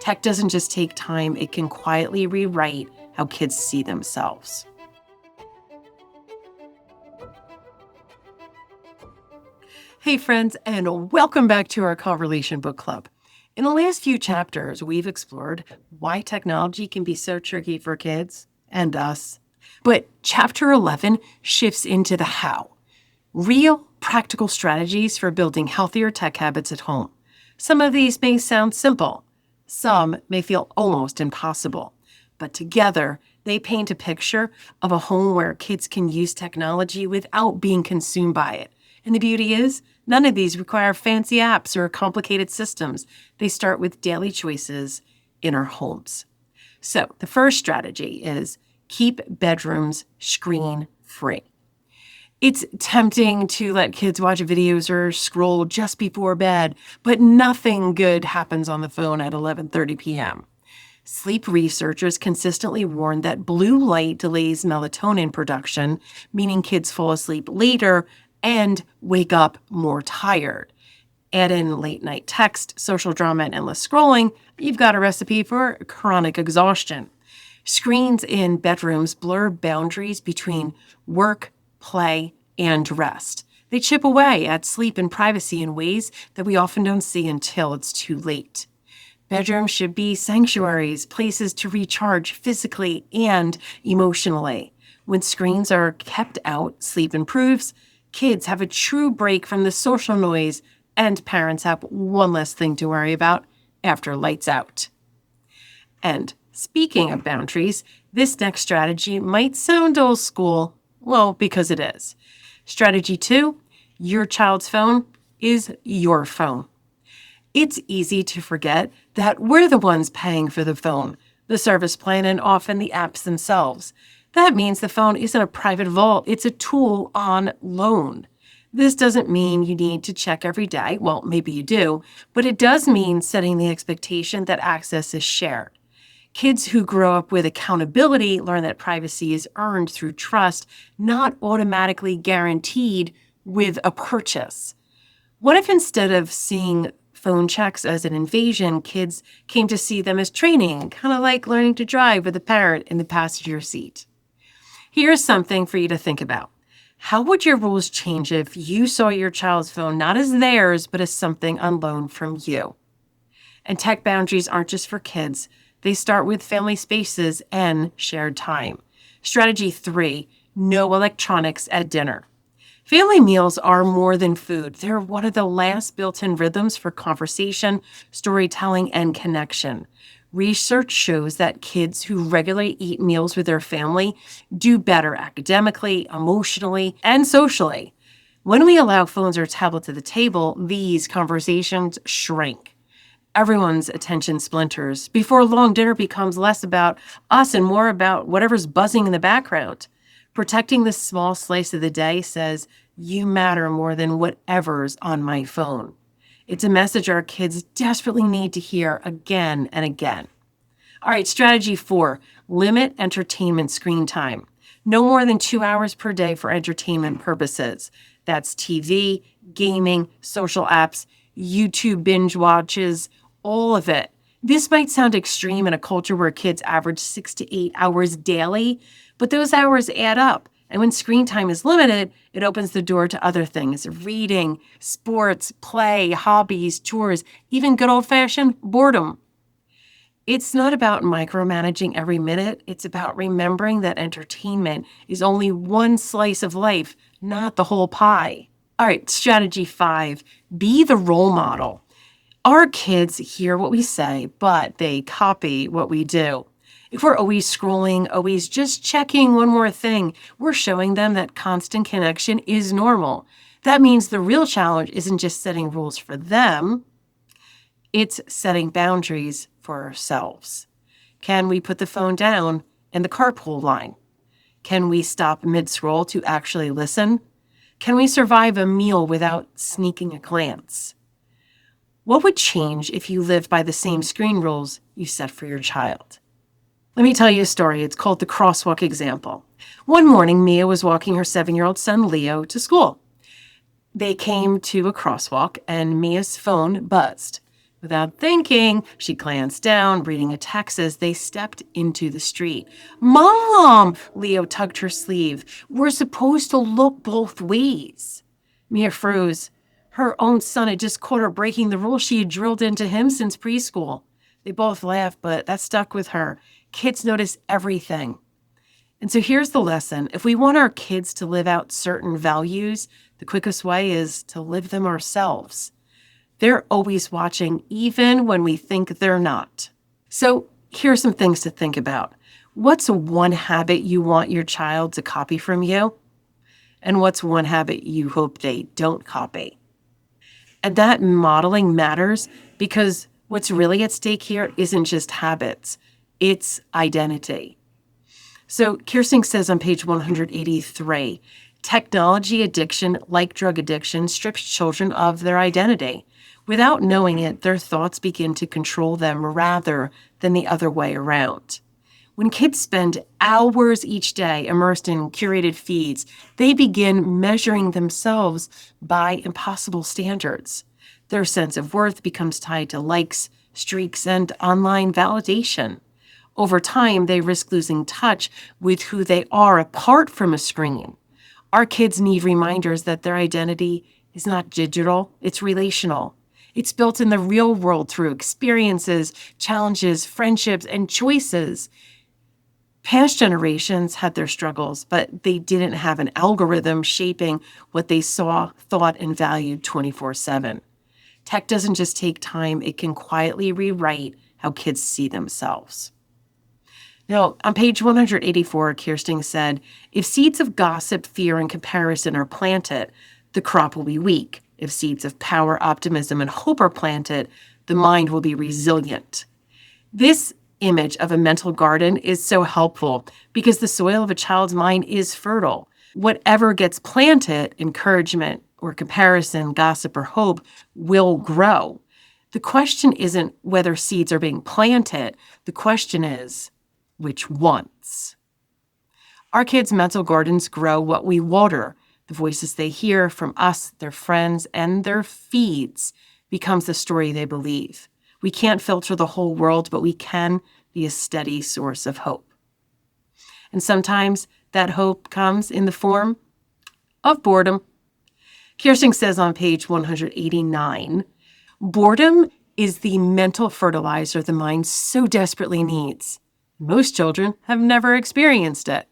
Tech doesn't just take time, it can quietly rewrite how kids see themselves. Hey friends, and welcome back to our Conversation Book Club. In the last few chapters, we've explored why technology can be so tricky for kids and us. But chapter 11 shifts into the how. Real, practical strategies for building healthier tech habits at home. Some of these may sound simple. Some may feel almost impossible. But together, they paint a picture of a home where kids can use technology without being consumed by it. And the beauty is, none of these require fancy apps or complicated systems. They start with daily choices in our homes. So the first strategy is keep bedrooms screen-free. It's tempting to let kids watch videos or scroll just before bed, but nothing good happens on the phone at 11:30 p.m. Sleep researchers consistently warn that blue light delays melatonin production, meaning kids fall asleep later and wake up more tired. Add in late night text, social drama, and endless scrolling, you've got a recipe for chronic exhaustion. Screens in bedrooms blur boundaries between work, play, and rest. They chip away at sleep and privacy in ways that we often don't see until it's too late. Bedrooms should be sanctuaries, places to recharge physically and emotionally. When screens are kept out, sleep improves, kids have a true break from the social noise, and parents have one less thing to worry about after lights out. And speaking of boundaries, this next strategy might sound old school, well, because it is. Strategy 2, your child's phone is your phone. It's easy to forget that we're the ones paying for the phone, the service plan, and often the apps themselves. That means the phone isn't a private vault, it's a tool on loan. This doesn't mean you need to check every day. Well, maybe you do, but it does mean setting the expectation that access is shared. Kids who grow up with accountability learn that privacy is earned through trust, not automatically guaranteed with a purchase. What if instead of seeing phone checks as an invasion, kids came to see them as training, kind of like learning to drive with a parent in the passenger seat? Here's something for you to think about. How would your rules change if you saw your child's phone not as theirs, but as something on loan from you? And tech boundaries aren't just for kids. They start with family spaces and shared time. Strategy 3, no electronics at dinner. Family meals are more than food. They're one of the last built-in rhythms for conversation, storytelling, and connection. Research shows that kids who regularly eat meals with their family do better academically, emotionally, and socially. When we allow phones or tablets at the table, these conversations shrink. Everyone's attention splinters. Before long, dinner becomes less about us and more about whatever's buzzing in the background. Protecting this small slice of the day says, you matter more than whatever's on my phone. It's a message our kids desperately need to hear again and again. All right, strategy 4, limit entertainment screen time. No more than 2 hours per day for entertainment purposes. That's TV, gaming, social apps, YouTube binge watches, all of it. This might sound extreme in a culture where kids average 6 to 8 hours daily, but those hours add up. And when screen time is limited, it opens the door to other things: reading, sports, play, hobbies, chores, even good old-fashioned boredom. It's not about micromanaging every minute. It's about remembering that entertainment is only one slice of life, not the whole pie. All right, strategy 5, be the role model. Our kids hear what we say, but they copy what we do. If we're always scrolling, always just checking one more thing, we're showing them that constant connection is normal. That means the real challenge isn't just setting rules for them, it's setting boundaries for ourselves. Can we put the phone down in the carpool line? Can we stop mid-scroll to actually listen? Can we survive a meal without sneaking a glance? What would change if you lived by the same screen rules you set for your child? Let me tell you a story. It's called the crosswalk example. One morning, Mia was walking her 7-year-old son, Leo, to school. They came to a crosswalk, and Mia's phone buzzed. Without thinking, she glanced down, reading a text as they stepped into the street. Mom! Leo tugged her sleeve. We're supposed to look both ways. Mia froze. Her own son had just caught her breaking the rule she had drilled into him since preschool. They both laughed, but that stuck with her. Kids notice everything. And so here's the lesson. If we want our kids to live out certain values, the quickest way is to live them ourselves. They're always watching, even when we think they're not. So here's some things to think about. What's one habit you want your child to copy from you? And what's one habit you hope they don't copy? And that modeling matters because what's really at stake here isn't just habits, it's identity. So Kersting says on page 183, technology addiction, like drug addiction, strips children of their identity. Without knowing it, their thoughts begin to control them rather than the other way around. When kids spend hours each day immersed in curated feeds, they begin measuring themselves by impossible standards. Their sense of worth becomes tied to likes, streaks, and online validation. Over time, they risk losing touch with who they are apart from a screen. Our kids need reminders that their identity is not digital, it's relational. It's built in the real world through experiences, challenges, friendships, and choices. Past generations had their struggles, but they didn't have an algorithm shaping what they saw, thought, and valued 24/7. Tech doesn't just take time, it can quietly rewrite how kids see themselves. Now, on page 184, Kersting said, if seeds of gossip, fear, and comparison are planted, the crop will be weak. If seeds of power, optimism, and hope are planted, the mind will be resilient. This image of a mental garden is so helpful because the soil of a child's mind is fertile. Whatever gets planted, encouragement or comparison, gossip or hope, will grow. The question isn't whether seeds are being planted. The question is, which ones? Our kids' mental gardens grow what we water. The voices they hear from us, their friends, and their feeds becomes the story they believe. We can't filter the whole world, but we can be a steady source of hope. And sometimes that hope comes in the form of boredom. Kersting says on page 189, boredom is the mental fertilizer the mind so desperately needs. Most children have never experienced it.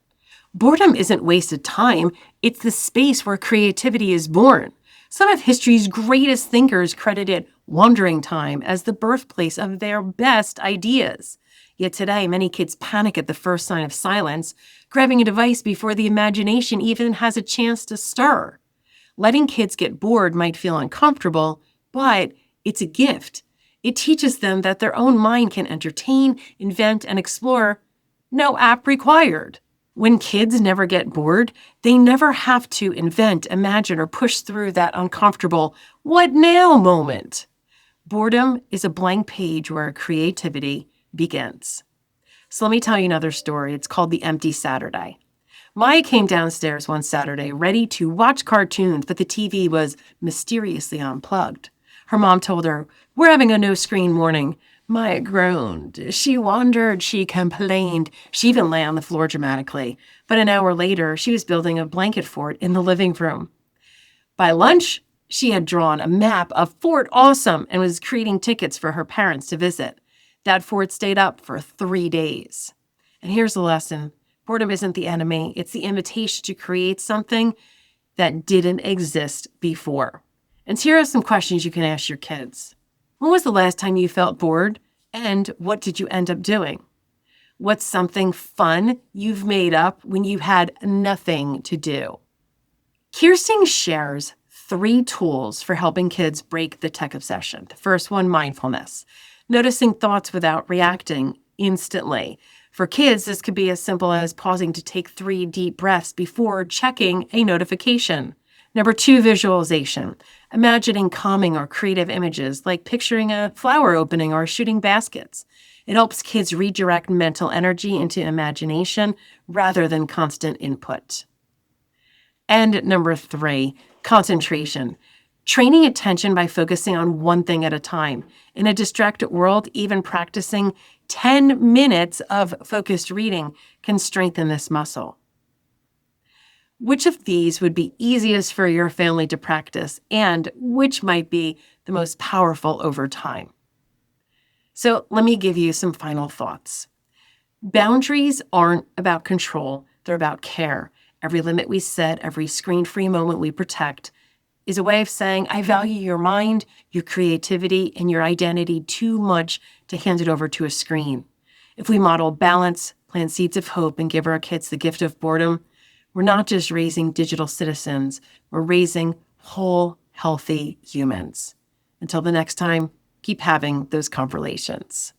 Boredom isn't wasted time, it's the space where creativity is born. Some of history's greatest thinkers credited wandering time as the birthplace of their best ideas. Yet today, many kids panic at the first sign of silence, grabbing a device before the imagination even has a chance to stir. Letting kids get bored might feel uncomfortable, but it's a gift. It teaches them that their own mind can entertain, invent, and explore. No app required. When kids never get bored, they never have to invent, imagine, or push through that uncomfortable "what now" moment. Boredom is a blank page where creativity begins. So let me tell you another story. It's called The Empty Saturday. Maya came downstairs one Saturday ready to watch cartoons, but the TV was mysteriously unplugged. Her mom told her, "We're having a no-screen morning." Maya groaned. She wondered. She complained. She even lay on the floor dramatically. But an hour later, she was building a blanket fort in the living room. By lunch, she had drawn a map of Fort Awesome and was creating tickets for her parents to visit. That fort stayed up for 3 days. And here's the lesson. Boredom isn't the enemy. It's the invitation to create something that didn't exist before. And here are some questions you can ask your kids. When was the last time you felt bored? And what did you end up doing? What's something fun you've made up when you had nothing to do? Kersting shares 3 tools for helping kids break the tech obsession. The first one, mindfulness. Noticing thoughts without reacting instantly. For kids, this could be as simple as pausing to take 3 deep breaths before checking a notification. Number 2, visualization. Imagining calming or creative images like picturing a flower opening or shooting baskets. It helps kids redirect mental energy into imagination rather than constant input. And number 3, concentration. Training attention by focusing on one thing at a time. In a distracted world, even practicing 10 minutes of focused reading can strengthen this muscle. Which of these would be easiest for your family to practice, and which might be the most powerful over time? So let me give you some final thoughts. Boundaries aren't about control, they're about care. Every limit we set, every screen-free moment we protect is a way of saying, I value your mind, your creativity, and your identity too much to hand it over to a screen. If we model balance, plant seeds of hope, and give our kids the gift of boredom, we're not just raising digital citizens, we're raising whole, healthy humans. Until the next time, keep having those conversations.